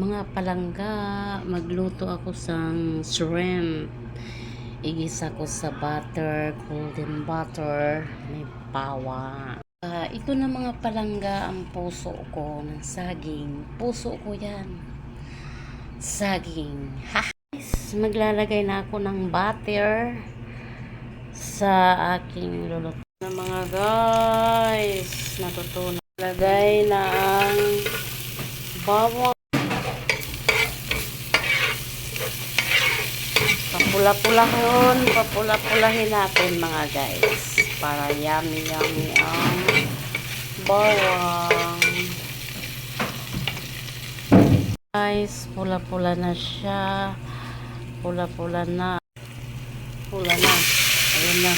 Mga palangga, magluto ako sang shrimp. Igisa ko sa butter, golden butter, may bawa. Ito na mga palangga ang puso ko ng saging. Puso ko yan. Saging. Ha! Maglalagay na ako ng butter sa aking luluto. Na mga guys, natutunan. Lagay na ang bawang. Papula-pulahin natin mga guys para yummy ang bawang. Guys, pula-pula na siya. Pula na. Ayun na.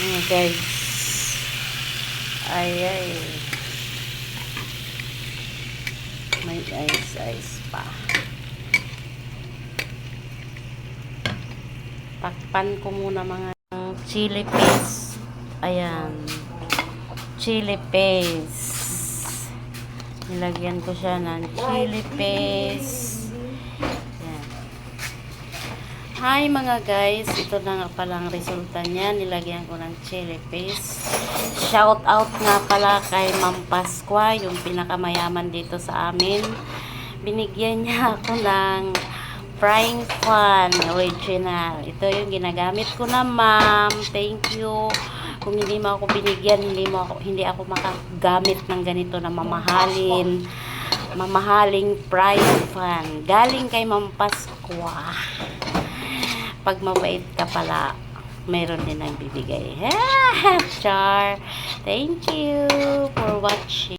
Mga guys. Ay. May ice pa. Takpan ko muna mga chili paste. Ayan. Chili paste. Nilagyan ko siya ng chili paste. Ayan. Hi mga guys. Ito na nga palang resulta niya. Nilagyan ko ng chili paste. Shout out nga pala kay Ma'am Pasqua, yung pinakamayaman dito sa amin. Binigyan niya ako ng frying pan original. Ito yung ginagamit ko na, ma'am. Thank you. Kung hindi mo ako binigyan, hindi ako makagamit ng ganito na mamahaling frying pan. Galing kay Ma'am Pasqua. Pag mabait ka pala, mayroon din nagbibigay. Char. Thank you for watching.